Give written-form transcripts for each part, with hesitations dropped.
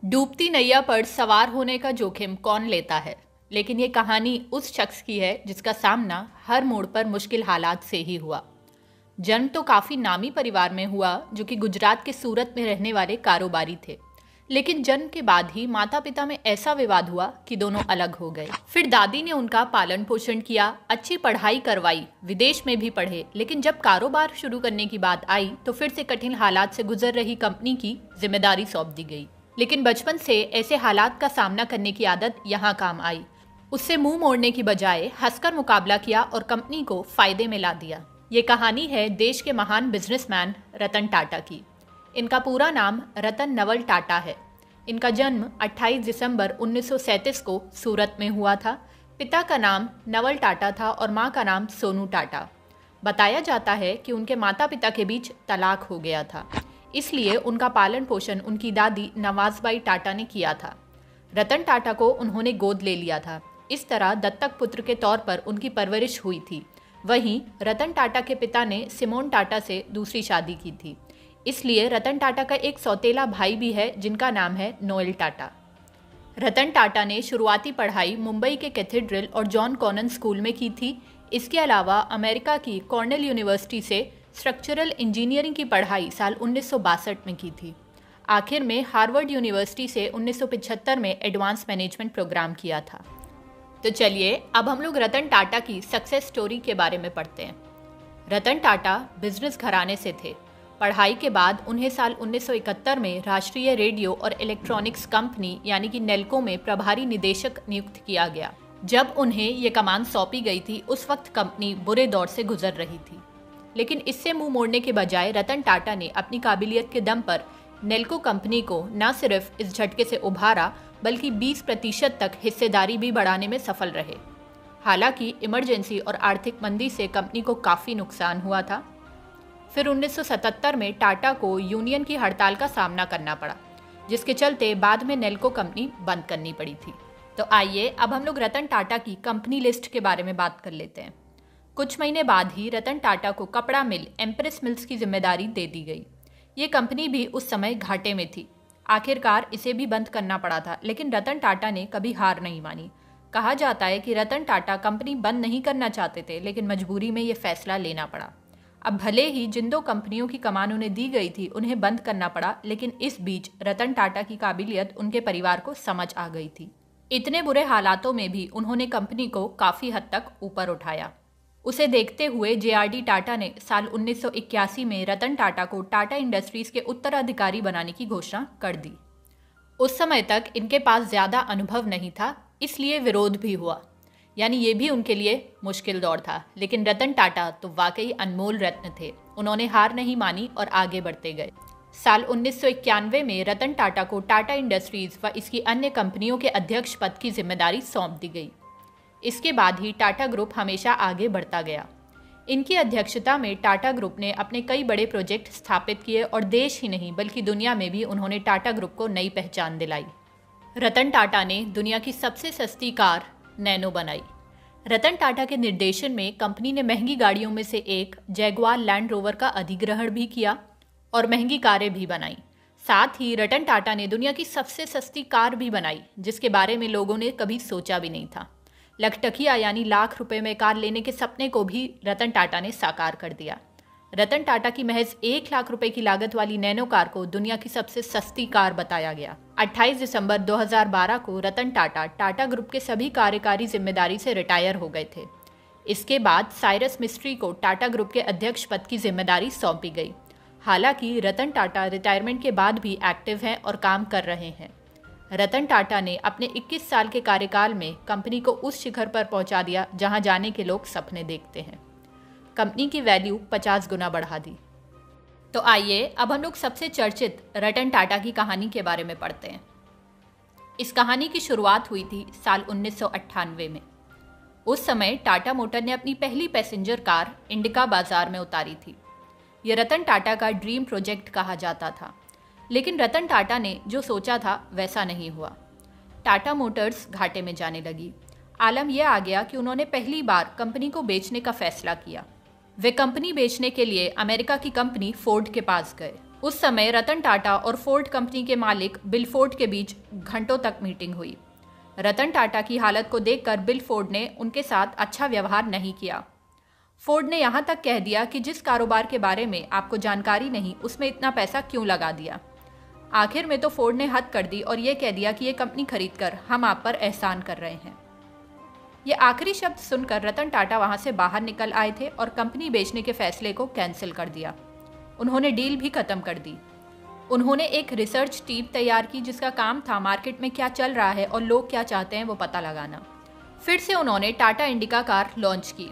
डूबती नैया पर सवार होने का जोखिम कौन लेता है। लेकिन ये कहानी उस शख्स की है जिसका सामना हर मोड़ पर मुश्किल हालात से ही हुआ। जन्म तो काफी नामी परिवार में हुआ जो कि गुजरात के सूरत में रहने वाले कारोबारी थे। लेकिन जन्म के बाद ही माता पिता में ऐसा विवाद हुआ कि दोनों अलग हो गए। फिर दादी ने उनका पालन पोषण किया, अच्छी पढ़ाई करवाई, विदेश में भी पढ़े। लेकिन जब कारोबार शुरू करने की बात आई तो फिर से कठिन हालात से गुजर रही कंपनी की जिम्मेदारी सौंप दी गई। लेकिन बचपन से ऐसे हालात का सामना करने की आदत यहाँ काम आई। उससे मुंह मोड़ने की बजाय हंसकर मुकाबला किया और कंपनी को फायदे में ला दिया। ये कहानी है देश के महान बिजनेसमैन रतन टाटा की। इनका पूरा नाम रतन नवल टाटा है। इनका जन्म 28 दिसंबर 1937 को सूरत में हुआ था। पिता का नाम नवल टाटा था और माँ का नाम सोनू टाटा। बताया जाता है कि उनके माता पिता के बीच तलाक हो गया था, इसलिए उनका पालन पोषण उनकी दादी नवाजबाई टाटा ने किया था। रतन टाटा को उन्होंने गोद ले लिया था। इस तरह दत्तक पुत्र के तौर पर उनकी परवरिश हुई थी। वहीं रतन टाटा के पिता ने सिमोन टाटा से दूसरी शादी की थी, इसलिए रतन टाटा का एक सौतेला भाई भी है जिनका नाम है नोएल टाटा। रतन टाटा ने शुरुआती पढ़ाई मुंबई के कैथेड्रल और जॉन कॉनन स्कूल में की थी। इसके अलावा अमेरिका की कॉर्नेल यूनिवर्सिटी से स्ट्रक्चरल इंजीनियरिंग की पढ़ाई साल 1962 में की थी। आखिर में हार्वर्ड यूनिवर्सिटी से 1975 में एडवांस मैनेजमेंट प्रोग्राम किया था। तो चलिए अब हम लोग रतन टाटा की सक्सेस स्टोरी के बारे में पढ़ते हैं। रतन टाटा बिजनेस घराने से थे। पढ़ाई के बाद उन्हें साल 1971 में राष्ट्रीय रेडियो और इलेक्ट्रॉनिक्स कंपनी यानी कि नेल्को में प्रभारी निदेशक नियुक्त किया गया। जब उन्हें ये कमान सौंपी गई थी उस वक्त कंपनी बुरे दौर से गुजर रही थी। लेकिन इससे मुंह मोड़ने के बजाय रतन टाटा ने अपनी काबिलियत के दम पर नेल्को कंपनी को न सिर्फ इस झटके से उभारा बल्कि 20% तक हिस्सेदारी भी बढ़ाने में सफल रहे। हालांकि इमरजेंसी और आर्थिक मंदी से कंपनी को काफ़ी नुकसान हुआ था। फिर 1977 में टाटा को यूनियन की हड़ताल का सामना करना पड़ा, जिसके चलते बाद में नेल्को कंपनी बंद करनी पड़ी थी। तो आइए अब हम लोग रतन टाटा की कंपनी लिस्ट के बारे में बात कर लेते हैं। कुछ महीने बाद ही रतन टाटा को कपड़ा मिल एम्प्रेस मिल्स की जिम्मेदारी दे दी गई। ये कंपनी भी उस समय घाटे में थी। आखिरकार इसे भी बंद करना पड़ा था, लेकिन रतन टाटा ने कभी हार नहीं मानी। कहा जाता है कि रतन टाटा कंपनी बंद नहीं करना चाहते थे, लेकिन मजबूरी में ये फैसला लेना पड़ा। अब भले ही जिन दो कंपनियों की कमान उन्हें दी गई थी उन्हें बंद करना पड़ा, लेकिन इस बीच रतन टाटा की काबिलियत उनके परिवार को समझ आ गई थी। इतने बुरे हालातों में भी उन्होंने कंपनी को काफ़ी हद तक ऊपर उठाया। उसे देखते हुए JRD टाटा ने साल 1981 में रतन टाटा को टाटा इंडस्ट्रीज के उत्तराधिकारी बनाने की घोषणा कर दी। उस समय तक इनके पास ज़्यादा अनुभव नहीं था, इसलिए विरोध भी हुआ, यानी ये भी उनके लिए मुश्किल दौर था। लेकिन रतन टाटा तो वाकई अनमोल रत्न थे। उन्होंने हार नहीं मानी और आगे बढ़ते गए। साल 1991 में रतन टाटा को टाटा इंडस्ट्रीज व इसकी अन्य कंपनियों के अध्यक्ष पद की जिम्मेदारी सौंप दी गई। इसके बाद ही टाटा ग्रुप हमेशा आगे बढ़ता गया। इनकी अध्यक्षता में टाटा ग्रुप ने अपने कई बड़े प्रोजेक्ट स्थापित किए और देश ही नहीं बल्कि दुनिया में भी उन्होंने टाटा ग्रुप को नई पहचान दिलाई। रतन टाटा ने दुनिया की सबसे सस्ती कार नैनो बनाई। रतन टाटा के निर्देशन में कंपनी ने महंगी गाड़ियों में से एक जैगुआर लैंड रोवर का अधिग्रहण भी किया और महंगी कारें भी बनाई। साथ ही रतन टाटा ने दुनिया की सबसे सस्ती कार भी बनाई, जिसके बारे में लोगों ने कभी सोचा भी नहीं था। लखटकिया यानी लाख रुपए में कार लेने के सपने को भी रतन टाटा ने साकार कर दिया। रतन टाटा की महज 1 लाख रुपए की लागत वाली नैनो कार को दुनिया की सबसे सस्ती कार बताया गया। 28 दिसंबर 2012 को रतन टाटा टाटा ग्रुप के सभी कार्यकारी जिम्मेदारी से रिटायर हो गए थे। इसके बाद साइरस मिस्ट्री को टाटा ग्रुप के अध्यक्ष पद की जिम्मेदारी सौंपी गई। हालांकि रतन टाटा रिटायरमेंट के बाद भी एक्टिव हैं और काम कर रहे हैं। रतन टाटा ने अपने 21 साल के कार्यकाल में कंपनी को उस शिखर पर पहुंचा दिया जहां जाने के लोग सपने देखते हैं। कंपनी की वैल्यू 50 गुना बढ़ा दी। तो आइए अब हम लोग सबसे चर्चित रतन टाटा की कहानी के बारे में पढ़ते हैं। इस कहानी की शुरुआत हुई थी साल 1998 में। उस समय टाटा मोटर ने अपनी पहली पैसेंजर कार इंडिका बाजार में उतारी थी। यह रतन टाटा का ड्रीम प्रोजेक्ट कहा जाता था, लेकिन रतन टाटा ने जो सोचा था वैसा नहीं हुआ। टाटा मोटर्स घाटे में जाने लगी। आलम यह आ गया कि उन्होंने पहली बार कंपनी को बेचने का फैसला किया। वे कंपनी बेचने के लिए अमेरिका की कंपनी फोर्ड के पास गए। उस समय रतन टाटा और फोर्ड कंपनी के मालिक बिल फोर्ड के बीच घंटों तक मीटिंग हुई। रतन टाटा की हालत को देखकर बिल फोर्ड ने उनके साथ अच्छा व्यवहार नहीं किया। फोर्ड ने यहाँ तक कह दिया कि जिस कारोबार के बारे में आपको जानकारी नहीं, उसमें इतना पैसा क्यों लगा दिया। आखिर में तो फोर्ड ने हद कर दी और ये कह दिया कि ये कंपनी खरीदकर हम आप पर एहसान कर रहे हैं। ये आखिरी शब्द सुनकर रतन टाटा वहाँ से बाहर निकल आए थे और कंपनी बेचने के फैसले को कैंसिल कर दिया। उन्होंने डील भी खत्म कर दी। उन्होंने एक रिसर्च टीम तैयार की जिसका काम था मार्केट में क्या चल रहा है और लोग क्या चाहते हैं वो पता लगाना। फिर से उन्होंने टाटा इंडिका कार लॉन्च की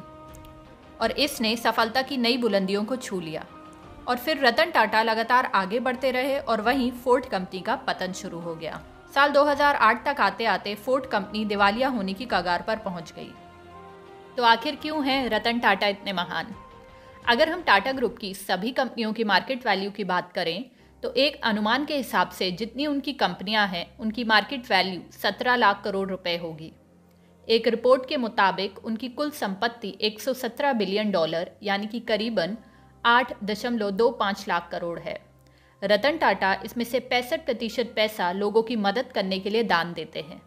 और इसने सफलता की नई बुलंदियों को छू लिया। और फिर रतन टाटा लगातार आगे बढ़ते रहे और वहीं फोर्ड कंपनी का पतन शुरू हो गया। साल 2008 तक आते आते फोर्ड कंपनी दिवालिया होने की कगार पर पहुंच गई। तो आखिर क्यों हैं रतन टाटा इतने महान? अगर हम टाटा ग्रुप की सभी कंपनियों की मार्केट वैल्यू की बात करें तो एक अनुमान के हिसाब से जितनी उनकी कंपनियां हैं उनकी मार्केट वैल्यू 17 लाख करोड़ रुपए होगी। एक रिपोर्ट के मुताबिक उनकी कुल संपत्ति 117 बिलियन डॉलर यानी कि करीबन 8.25 लाख करोड़ है। रतन टाटा इसमें से 65% पैसा लोगों की मदद करने के लिए दान देते हैं।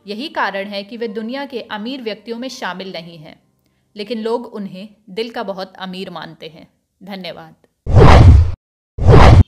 यही कारण है कि वे दुनिया के अमीर व्यक्तियों में शामिल नहीं हैं, लेकिन लोग उन्हें दिल का बहुत अमीर मानते हैं। धन्यवाद।